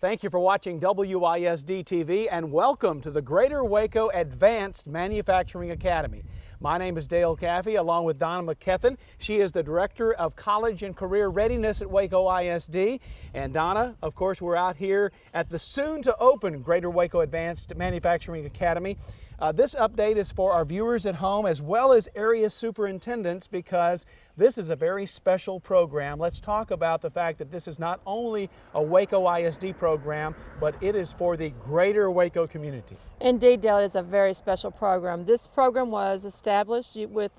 Thank you for watching WISD TV and welcome to the Greater Waco Advanced Manufacturing Academy. My name is Dale Caffey along with Donna McKethan. She is the Director of College and Career Readiness at Waco ISD. And Donna, of course, we're out here at the soon to open Greater Waco Advanced Manufacturing Academy. This update is for our viewers at home as well as area superintendents because this is a very special program. Let's talk about the fact that this is not only a Waco ISD program, but it is for the greater Waco community. Indeed, Dale, it is a very special program. This program was established with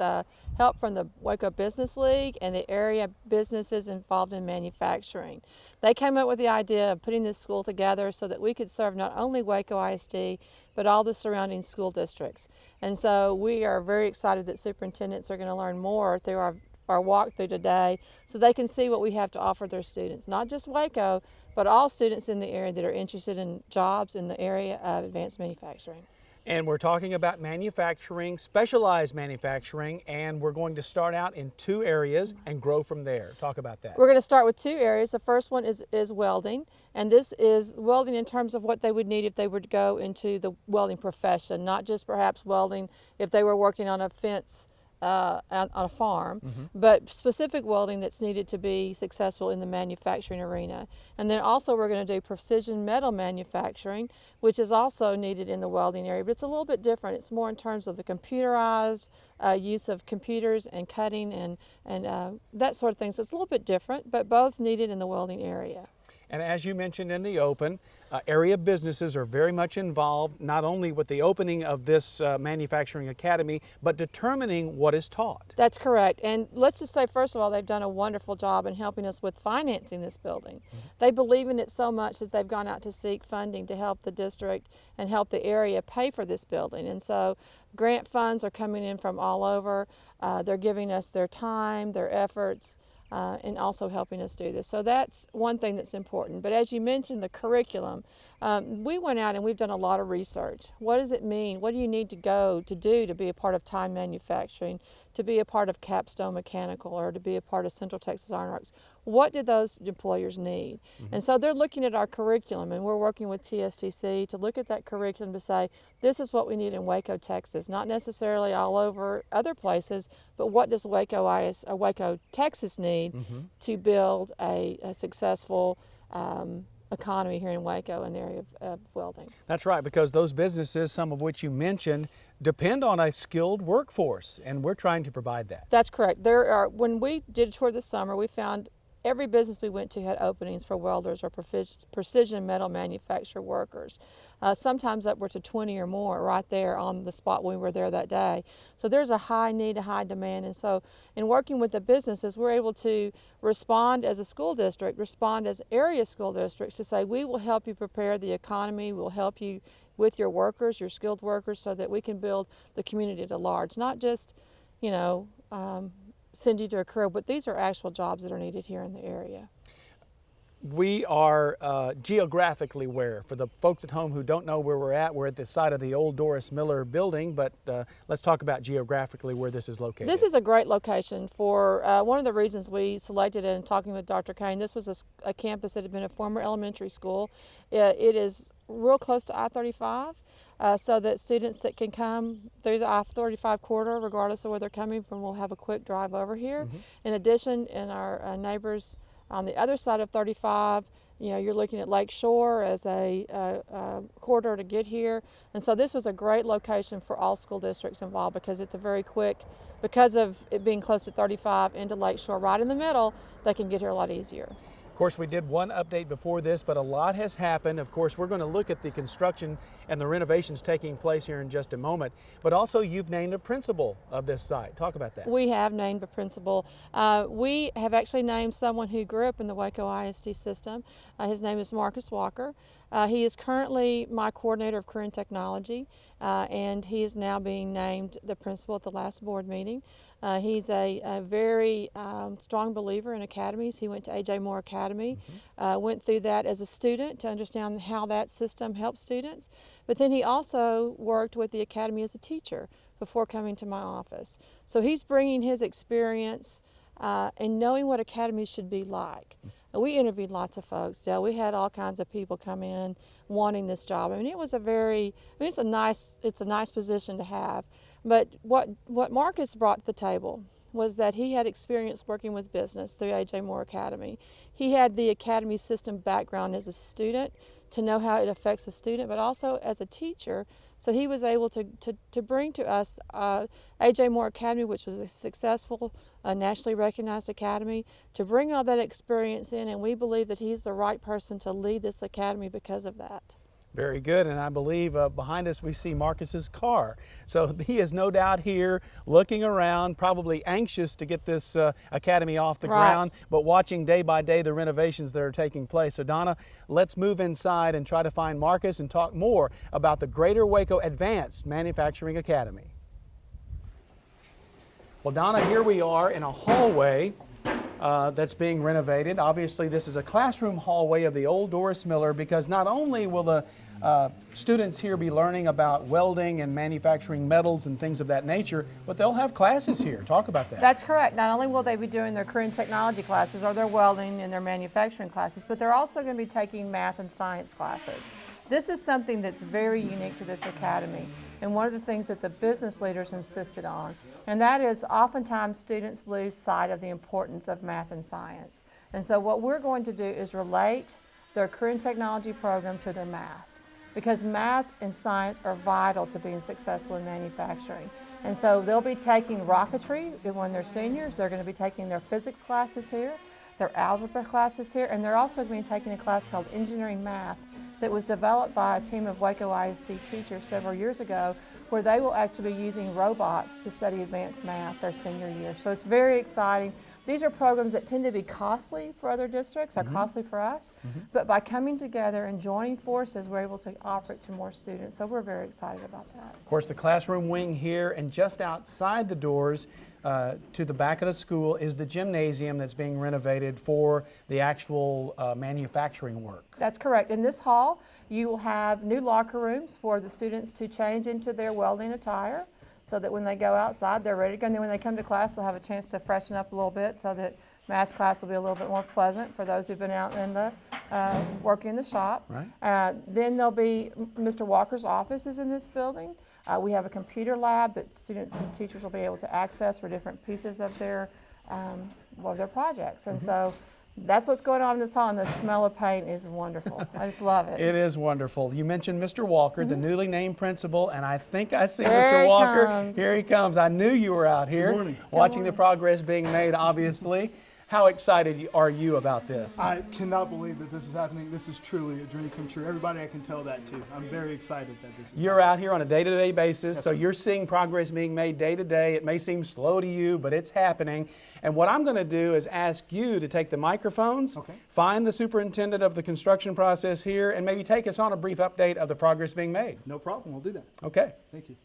help from the Waco Business League and the area businesses involved in manufacturing. They came up with the idea of putting this school together so that we could serve not only Waco ISD, but all the surrounding school districts. And so we are very excited that superintendents are going to learn more through our walkthrough today so they can see what we have to offer their students, not just Waco, but all students in the area that are interested in jobs in the area of advanced manufacturing. And we're talking about manufacturing, specialized manufacturing, and we're going to start out in two areas and grow from there. Talk about that. We're going to start with two areas. The first one is welding, and this is welding in terms of what they would need if they were to go into the welding profession, not just perhaps welding if they were working on a fence on a farm, but specific welding that's needed to be successful in the manufacturing arena. And then also we're going to do precision metal manufacturing, which is also needed in the welding area, but it's a little bit different. It's more in terms of the computerized use of computers and cutting and that sort of thing. So it's a little bit different, but both needed in the welding area. And as you mentioned in the open, area businesses are very much involved not only with the opening of this manufacturing academy, but determining what is taught. That's correct. And let's just say, first of all, they've done a wonderful job in helping us with financing this building. They believe in it so much that they've gone out to seek funding to help the district and help the area pay for this building. And so grant funds are coming in from all over. They're giving us their time, their efforts, and also helping us do this. So that's one thing that's important. But as you mentioned, the curriculum, we went out and we've done a lot of research. What does it mean? What do you need to go to do to be a part of Time Manufacturing, to be a part of Capstone Mechanical, or to be a part of Central Texas Iron Works? What do those employers need? And so they're looking at our curriculum, and we're working with TSTC to look at that curriculum to say, this is what we need in Waco, Texas, not necessarily all over other places, but what does Waco, Texas need to build a successful economy here in Waco in the area of welding. That's right, because those businesses, some of which you mentioned, depend on a skilled workforce, and we're trying to provide that. That's correct. When we did a tour this summer, we found every business we went to had openings for welders or precision metal manufacturer workers. Sometimes upwards to 20 or more right there on the spot when we were there that day. So there's a high need, a high demand. And so in working with the businesses, we're able to respond as a school district, respond as area school districts to say, we will help you prepare the economy, we'll help you with your workers, your skilled workers, so that we can build the community at large. Not just, send you to a career, but these are actual jobs that are needed here in the area. We are geographically where? For the folks at home who don't know where we're at the site of the old Doris Miller building, but let's talk about geographically where this is located. This is a great location for one of the reasons we selected it. In talking with Dr. Kane, this was a campus that had been a former elementary school. It is real close to I-35. So that students that can come through the I-35 corridor, regardless of where they're coming from, will have a quick drive over here. In addition, in our neighbors on the other side of 35, you're looking at Lake Shore as a corridor to get here. And so this was a great location for all school districts involved because it's a very quick, because of it being close to 35 into Lake Shore, right in the middle, they can get here a lot easier. Of course, we did one update before this, but a lot has happened. Of course, we're going to look at the construction and the renovations taking place here in just a moment. But also, you've named a principal of this site. Talk about that. We have named a principal. We have actually named someone who grew up in the Waco ISD system. His name is Marcus Walker. He is currently my coordinator of career and technology, and he is now being named the principal at the last board meeting. He's a very strong believer in academies. He went to A.J. Moore Academy, went through that as a student to understand how that system helps students. But then he also worked with the academy as a teacher before coming to my office. So he's bringing his experience and knowing what academies should be like. And we interviewed lots of folks, Dale. We had all kinds of people come in wanting this job. I mean, it was it's a nice position to have. But what Marcus brought to the table was that he had experience working with business through A.J. Moore Academy. He had the academy system background as a student to know how it affects the student, but also as a teacher. So he was able to bring to us A.J. Moore Academy, which was a successful, nationally recognized academy, to bring all that experience in, and we believe that he's the right person to lead this academy because of that. Very good, and I believe behind us we see Marcus's car. So he is no doubt here looking around, probably anxious to get this academy off the ground, but watching day by day the renovations that are taking place. So Donna, let's move inside and try to find Marcus and talk more about the Greater Waco Advanced Manufacturing Academy. Well, Donna, here we are in a hallway that's being renovated. Obviously, this is a classroom hallway of the old Doris Miller, because not only will the students here be learning about welding and manufacturing metals and things of that nature, but they'll have classes here. Talk about that. That's correct. Not only will they be doing their career and technology classes or their welding and their manufacturing classes, but they're also going to be taking math and science classes. This is something that's very unique to this academy, and one of the things that the business leaders insisted on, and that is oftentimes students lose sight of the importance of math and science. And so what we're going to do is relate their career and technology program to their math, because math and science are vital to being successful in manufacturing. And so they'll be taking rocketry when they're seniors. They're going to be taking their physics classes here, their algebra classes here, and they're also going to be taking a class called engineering math that was developed by a team of Waco ISD teachers several years ago, where they will actually be using robots to study advanced math their senior year. So it's very exciting. These are programs that tend to be costly for other districts, or costly for us, but by coming together and joining forces, we're able to offer it to more students. So we're very excited about that. Of course, the classroom wing here, and just outside the doors to the back of the school is the gymnasium that's being renovated for the actual manufacturing work. That's correct. In this hall, you will have new locker rooms for the students to change into their welding attire, so that when they go outside, they're ready to go. And then when they come to class, they'll have a chance to freshen up a little bit, so that math class will be a little bit more pleasant for those who've been out in the working in the shop. Right. Then there'll be Mr. Walker's office is in this building. We have a computer lab that students and teachers will be able to access for different pieces of their projects. And so that's what's going on in this hall, and the smell of paint is wonderful. I just love it. It is wonderful. You mentioned Mr. Walker, the newly named principal, and I think I see There Mr. he Walker. comes. Here he comes. I knew you were out here. Good morning. Watching the progress being made, obviously. How excited are you about this? I cannot believe that this is happening. This is truly a dream come true. Everybody I can tell that to. I'm very excited that this is You're out here on a day-to-day basis, Yes, so sir. you're seeing progress being made day to day. It may seem slow to you, but it's happening. And what I'm going to do is ask you to take the microphones, Okay. find the superintendent of the construction process here, and maybe take us on a brief update of the progress being made. No problem. We'll do that. Okay. Thank you.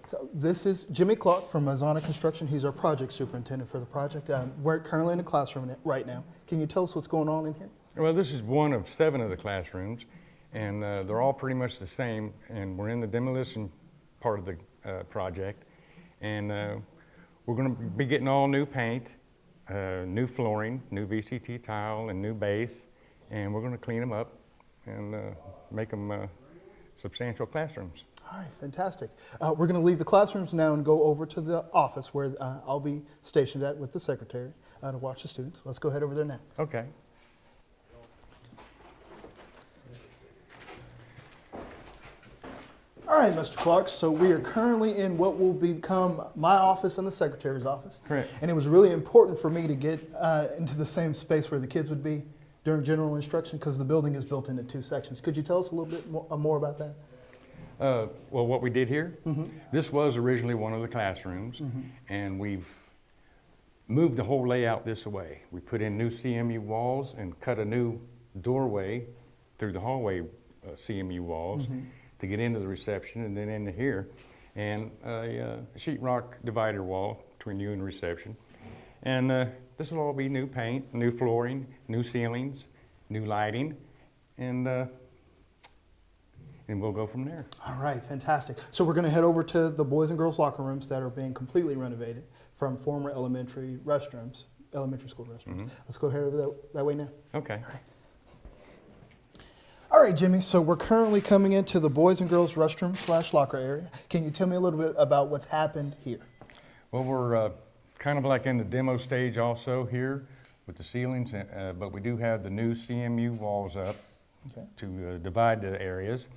So this is Jimmy Clark from Mazana Construction. He's our project superintendent for the project. We're currently in the classroom right now. Can you tell us what's going on in here? Well, this is one of 7 of the classrooms, and they're all pretty much the same, and we're in the demolition part of the project, and we're going to be getting all new paint, new flooring, new VCT tile, and new base, and we're going to clean them up and make them substantial classrooms. All right, fantastic. We're going to leave the classrooms now and go over to the office where I'll be stationed at with the secretary to watch the students. Let's go head over there now. Okay. All right, Mr. Clark, so we are currently in what will become my office and the secretary's office. Correct. And it was really important for me to get into the same space where the kids would be during general instruction, because the building is built into 2 sections. Could you tell us a little bit more about that? Well, what we did here, this was originally one of the classrooms, and we've moved the whole layout this way. We put in new CMU walls and cut a new doorway through the hallway CMU walls to get into the reception and then into here, and a sheetrock divider wall between you and reception. And this will all be new paint, new flooring, new ceilings, new lighting, and we'll go from there. All right, fantastic. So we're going to head over to the boys and girls locker rooms that are being completely renovated from former elementary restrooms, elementary school restrooms. Mhm. Let's go ahead over that way now. Okay. All right, Jimmy, so we're currently coming into the boys and girls restroom / locker area. Can you tell me a little bit about what's happened here? Well, we're kind of like in the demo stage also here with the ceilings, but we do have the new CMU walls up to divide the areas.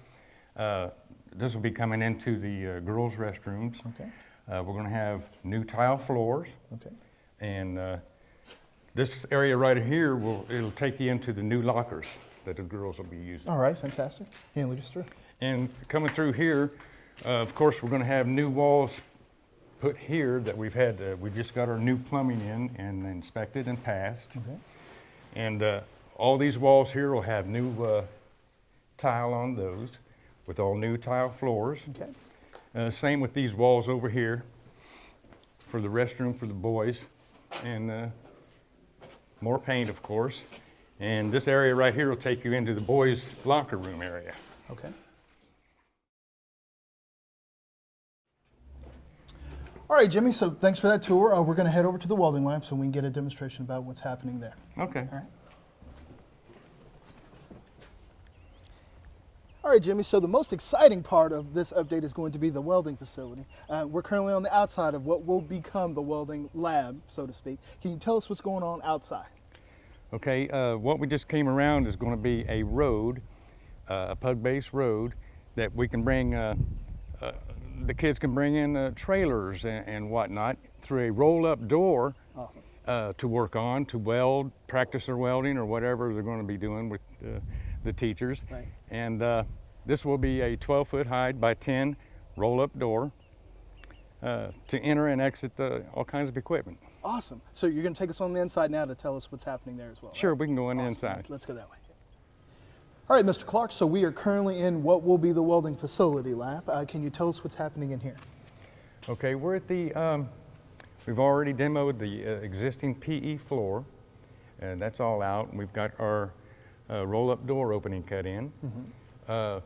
This will be coming into the girls' restrooms. Okay. We're going to have new tile floors. Okay. And this area right here, it'll take you into the new lockers that the girls will be using. All right, fantastic. And lead us through. And coming through here, of course, we're going to have new walls put here that we've just got our new plumbing in and inspected and passed. Okay. And all these walls here will have new tile on those with all new tile floors. Okay. Same with these walls over here for the restroom for the boys, and more paint, of course. And this area right here will take you into the boys' locker room area. Okay. All right, Jimmy, so thanks for that tour. We're going to head over to the welding lab so we can get a demonstration about what's happening there. Okay. All right. All right, Jimmy, so the most exciting part of this update is going to be the welding facility. We're currently on the outside of what will become the welding lab, so to speak. Can you tell us what's going on outside? Okay, what we just came around is going to be a road, a pug-based road that we can bring, the kids can bring in trailers and whatnot through a roll-up door. Awesome. To work on, to weld, practice their welding or whatever they're going to be doing with the teachers. Right. And this will be a 12-foot high by 10 roll-up door to enter and exit all kinds of equipment. Awesome. So you're going to take us on the inside now to tell us what's happening there as well. Sure, right? we can go on the Awesome. inside. Let's go that way. All right, Mr. Clark, so we are currently in what will be the welding facility lab. Can you tell us what's happening in here? Okay, we're at the, we've already demoed the existing PE floor, and that's all out. And we've got our roll-up door opening cut in. Mm-hmm.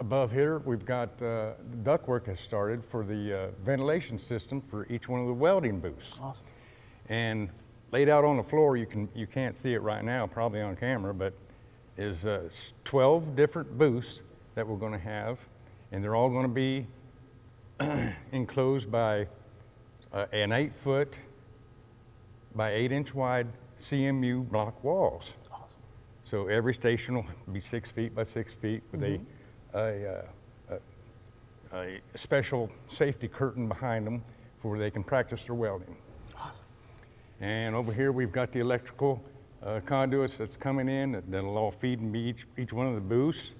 Above here, we've got ductwork has started for the ventilation system for each one of the welding booths. Awesome. And laid out on the floor, you can't see it right now, probably on camera, but is 12 different booths that we're going to have, and they're all going to be enclosed by an 8-foot by 8-inch wide CMU block walls. Awesome. So every station will be 6 feet by 6 feet with Mm-hmm. a special safety curtain behind them where they can practice their welding. Awesome. And over here we've got the electrical conduits that's coming in that'll all feed and be each one of the booths.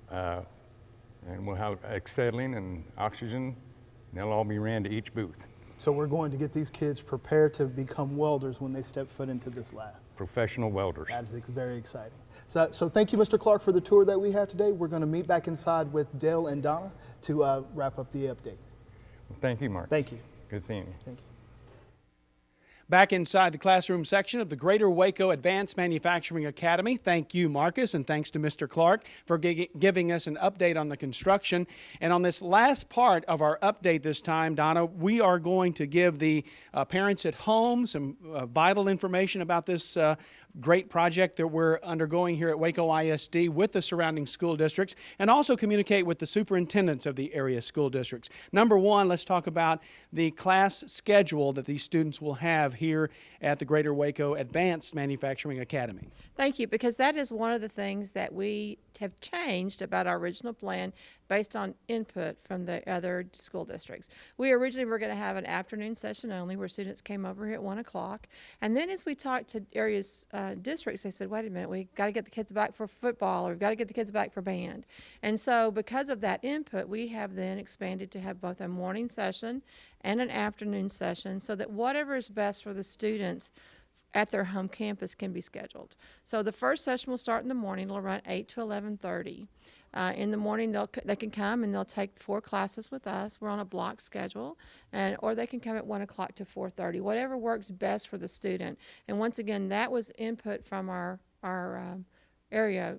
And we'll have acetylene and oxygen, and they'll all be ran to each booth. So we're going to get these kids prepared to become welders when they step foot into this lab. Professional welders. That is very exciting. So thank you, Mr. Clark, for the tour that we had today. We're going to meet back inside with Dale and Donna to wrap up the update. Well, thank you, Mark. Thank you. Good seeing you. Thank you. Back inside the classroom section of the Greater Waco Advanced Manufacturing Academy. Thank you, Marcus, and thanks to Mr. Clark for giving us an update on the construction. And on this last part of our update this time, Donna, we are going to give the parents at home some vital information about this great project that we're undergoing here at Waco ISD with the surrounding school districts, and also communicate with the superintendents of the area school districts. Number one, let's talk about the class schedule that these students will have here at the Greater Waco Advanced Manufacturing Academy. Thank you, because that is one of the things that we have changed about our original plan based on input from the other school districts. We originally were going to have an afternoon session only where students came over here at 1 o'clock. And then as we talked to areas, districts, they said, wait a minute, we got to get the kids back for football, or we've got to get the kids back for band. And so because of that input, we have then expanded to have both a morning session and an afternoon session so that whatever is best for the students at their home campus can be scheduled. So the first session will start in the morning. It'll run 8 to 11:30. In the morning, they can come and they'll take 4 classes with us. We're on a block schedule, or they can come at 1 o'clock to 4:30, whatever works best for the student. And once again, that was input from our area,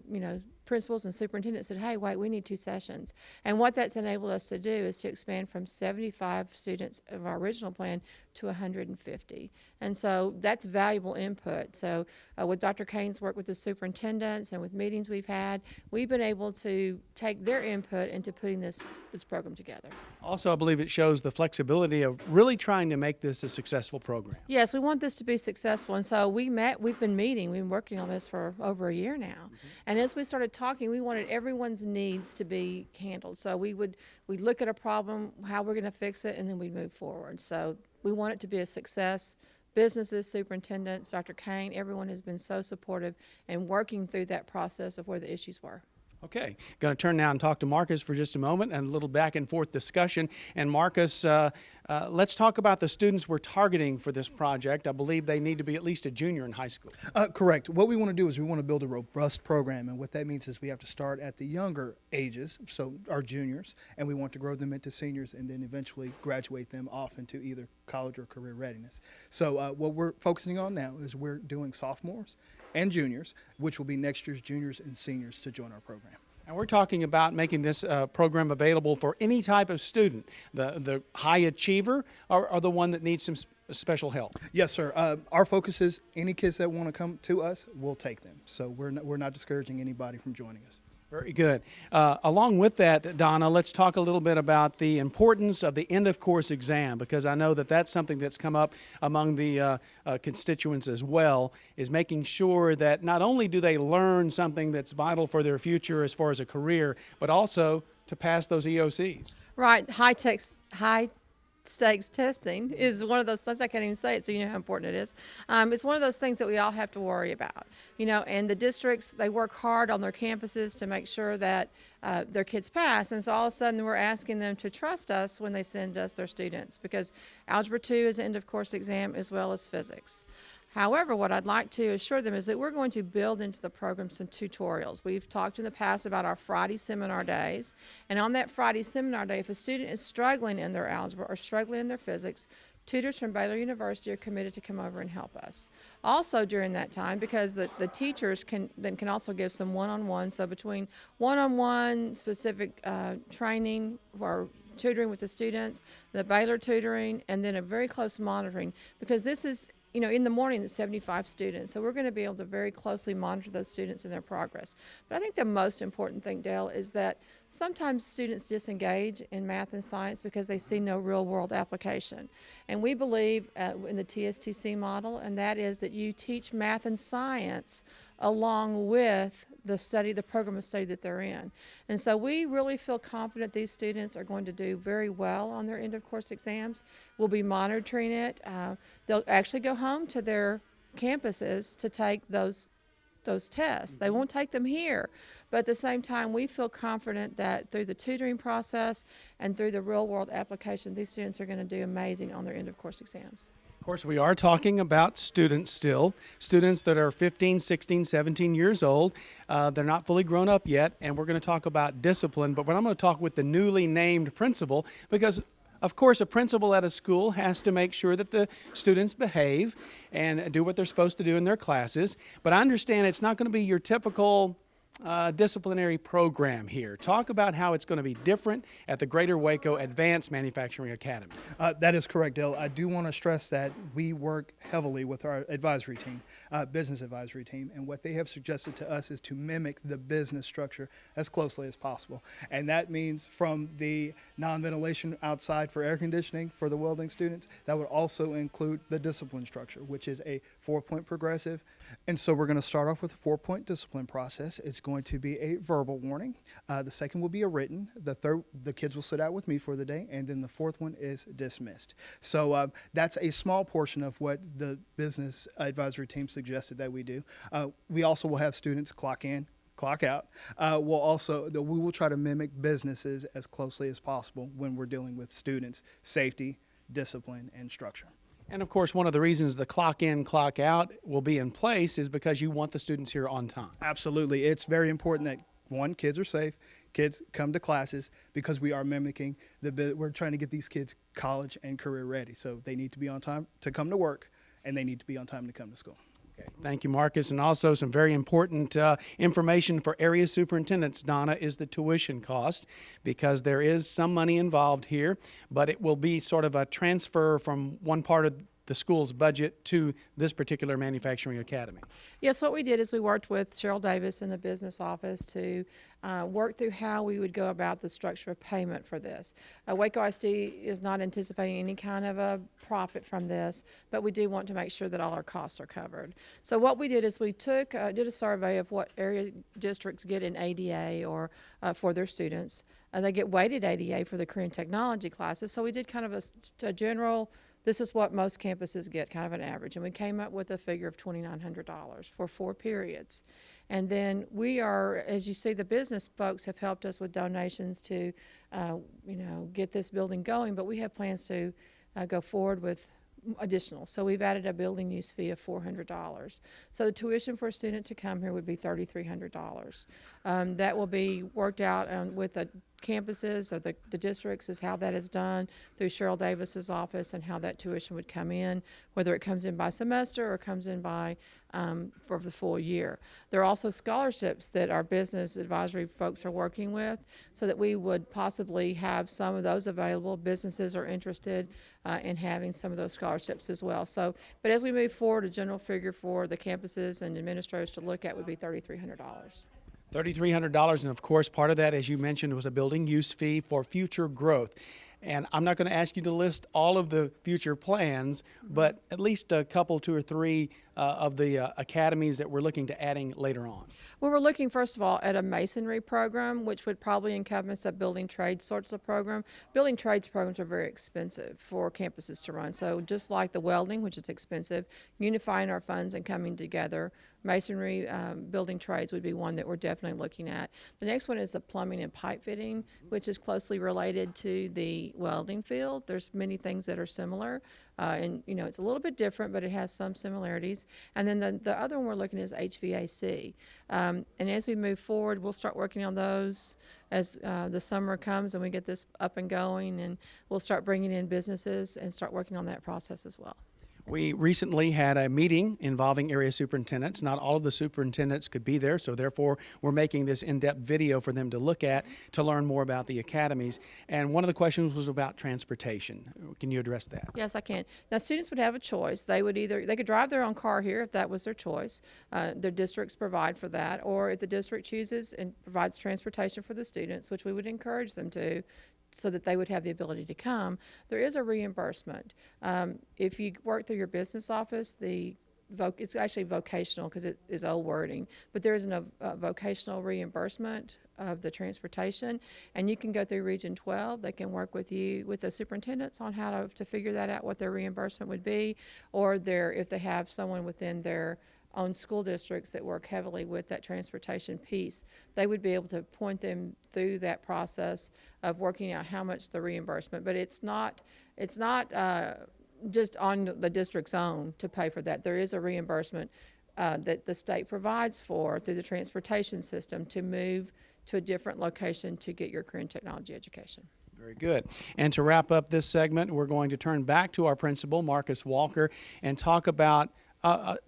principals and superintendents said, hey, wait, we need 2 sessions. And what that's enabled us to do is to expand from 75 students of our original plan to 150. And so that's valuable input. So with Dr. Kane's work with the superintendents and with meetings we've had, we've been able to take their input into putting this program together. Also, I believe it shows the flexibility of really trying to make this a successful program. Yes, we want this to be successful, and so we've been working on this for over a year now. And as we started talking, we wanted everyone's needs to be handled. So we'd look at a problem, how we're going to fix it, and then we'd move forward. So we want it to be a success. Businesses, superintendents, Dr. Kane, everyone has been so supportive in working through that process of where the issues were. Okay, going to turn now and talk to Marcus for just a moment and a little back and forth discussion. And Marcus, let's talk about the students we're targeting for this project. I believe they need to be at least a junior in high school. Correct. What we want to do is we want to build a robust program, and what that means is we have to start at the younger ages, so our juniors, and we want to grow them into seniors and then eventually graduate them off into either college or career readiness. So what we're focusing on now is we're doing sophomores and juniors, which will be next year's juniors and seniors to join our program. And we're talking about making this program available for any type of student, the high achiever or the one that needs some special help. Yes, sir. Our focus is any kids that want to come to us, we'll take them. So we're not discouraging anybody from joining us. Very good. Along with that, Donna, let's talk a little bit about the importance of the end-of-course exam, because I know that that's something that's come up among the constituents as well, is making sure that not only do they learn something that's vital for their future as far as a career, but also to pass those EOCs. Right, high stakes testing is one of those things. I can't even say it, so you know how important it is. It's one of those things that we all have to worry about, you know, and the districts, they work hard on their campuses to make sure that their kids pass, and so all of a sudden we're asking them to trust us when they send us their students, because Algebra 2 is an end-of-course exam as well as physics. However, what I'd like to assure them is that we're going to build into the program some tutorials. We've talked in the past about our Friday seminar days, and on that Friday seminar day, if a student is struggling in their algebra or struggling in their physics, tutors from Baylor University are committed to come over and help us. Also during that time, because the teachers can also give some one-on-one, so between one-on-one specific training or tutoring with the students, the Baylor tutoring, and then a very close monitoring, because this is, you know, in the morning it's 75 students, so we're going to be able to very closely monitor those students and their progress. But I think the most important thing, Dale, is that sometimes students disengage in math and science because they see no real-world application. And we believe in the TSTC model, and that is that you teach math and science along with the program of study that they're in. And so we really feel confident these students are going to do very well on their end-of-course exams. We'll be monitoring it. They'll actually go home to their campuses to take those tests. They won't take them here. But at the same time, we feel confident that through the tutoring process and through the real-world application, these students are going to do amazing on their end-of-course exams. Of course, we are talking about students still, students that are 15, 16, 17 years old. They're not fully grown up yet, and we're going to talk about discipline, but I'm going to talk with the newly named principal, because of course, a principal at a school has to make sure that the students behave and do what they're supposed to do in their classes. But I understand it's not going to be your typical disciplinary program here. Talk about how it's going to be different at the Greater Waco Advanced Manufacturing Academy. That is correct, Dale. I do want to stress that we work heavily with our advisory team, business advisory team, and what they have suggested to us is to mimic the business structure as closely as possible. And that means from the non-ventilation outside for air conditioning for the welding students, that would also include the discipline structure, which is a 4-point progressive. And so we're going to start off with a 4-point discipline process. It's going to be a verbal warning. The second will be a written. The third, the kids will sit out with me for the day, and then the fourth one is dismissed. So that's a small portion of what the business advisory team suggested that we do. We also will have students clock in, clock out. We will try to mimic businesses as closely as possible when we're dealing with students' safety, discipline, and structure. And of course, one of the reasons the clock in, clock out will be in place is because you want the students here on time. Absolutely. It's very important that, one, kids are safe, kids come to classes, because we are mimicking we're trying to get these kids college and career ready. So they need to be on time to come to work, and they need to be on time to come to school. Thank you, Marcus. And also some very important information for area superintendents, Donna, is the tuition cost, because there is some money involved here, but it will be sort of a transfer from one part of the school's budget to this particular manufacturing academy. Yes, what we did is we worked with Cheryl Davis in the business office to work through how we would go about the structure of payment for this. Waco ISD is not anticipating any kind of a profit from this, but we do want to make sure that all our costs are covered. So what we did is we did a survey of what area districts get in ADA or for their students. They get weighted ADA for the career and technology classes, so we did kind of a general, this is what most campuses get, kind of an average. And we came up with a figure of $2,900 for 4 periods. And then we are, as you see, the business folks have helped us with donations to, get this building going. But we have plans to go forward with additional. So we've added a building use fee of $400. So the tuition for a student to come here would be $3,300. That will be worked out with the campuses or the districts, is how that is done through Cheryl Davis's office, and how that tuition would come in, whether it comes in by semester or comes in by for the full year. There are also scholarships that our business advisory folks are working with, so that we would possibly have some of those available. Businesses are interested in having some of those scholarships as well. So, but as we move forward, a general figure for the campuses and administrators to look at would be $3,300. $3,300, and of course, part of that, as you mentioned, was a building use fee for future growth. And I'm not going to ask you to list all of the future plans, but at least a couple, 2 or 3 of the academies that we're looking to adding later on. Well, we're looking, first of all, at a masonry program, which would probably encompass a building trades sorts of program. Building trades programs are very expensive for campuses to run. So just like the welding, which is expensive, unifying our funds and coming together, masonry, building trades would be one that we're definitely looking at. The next one is the plumbing and pipe fitting, which is closely related to the welding field. There's many things that are similar, and it's a little bit different, but it has some similarities. And then the other one we're looking at is HVAC. And as we move forward, we'll start working on those as the summer comes and we get this up and going, and we'll start bringing in businesses and start working on that process as well. We recently had a meeting involving area superintendents. Not all of the superintendents could be there, so therefore we're making this in-depth video for them to look at to learn more about the academies. And one of the questions was about transportation. Can you address that? Yes, I can. Now, students would have a choice. They could drive their own car here if that was their choice. Their districts provide for that, or if the district chooses and provides transportation for the students, which we would encourage them to, so that they would have the ability to come, there is a reimbursement. If you work through your business office, it's actually vocational because it is old wording, but there is a vocational reimbursement of the transportation, and you can go through Region 12. They can work with you, with the superintendents, on how to figure that out, what their reimbursement would be, or if they have someone within their own school districts that work heavily with that transportation piece, they would be able to point them through that process of working out how much the reimbursement. But it's not just on the district's own to pay for that. There is a reimbursement that the state provides for through the transportation system to move to a different location to get your career and technology education. Very good. And to wrap up this segment, we're going to turn back to our principal, Marcus Walker, and talk about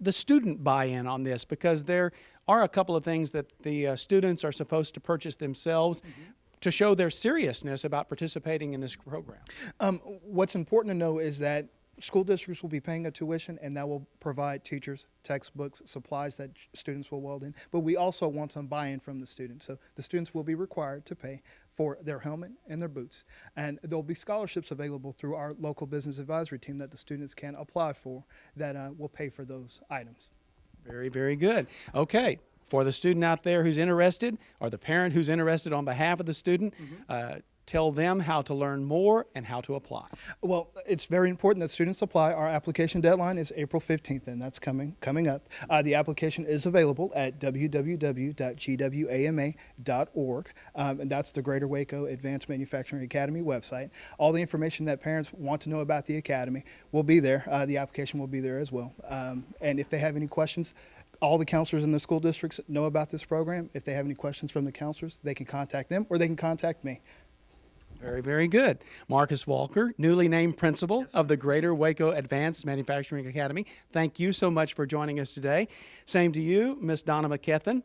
the student buy-in on this, because there are a couple of things that the students are supposed to purchase themselves to show their seriousness about participating in this program. What's important to know is that school districts will be paying a tuition, and that will provide teachers, textbooks, supplies that students will weld in. But we also want some buy-in from the students. So the students will be required to pay for their helmet and their boots. And there'll be scholarships available through our local business advisory team that the students can apply for that will pay for those items. Very, very good. Okay. For the student out there who's interested, or the parent who's interested on behalf of the student, tell them how to learn more and how to apply. Well, it's very important that students apply. Our application deadline is April 15th, and that's coming up. The application is available at www.gwama.org, and that's the Greater Waco Advanced Manufacturing Academy website. All the information that parents want to know about the academy will be there. The application will be there as well. And if they have any questions, all the counselors in the school districts know about this program. If they have any questions from the counselors, they can contact them, or they can contact me. Very, very good. Marcus Walker, newly named principal of the Greater Waco Advanced Manufacturing Academy. Thank you so much for joining us today. Same to you, Ms. Donna McKethan.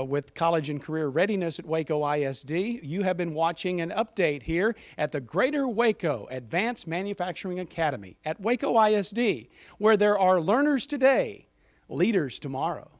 With College and Career Readiness at Waco ISD. You have been watching an update here at the Greater Waco Advanced Manufacturing Academy at Waco ISD, where there are learners today, leaders tomorrow.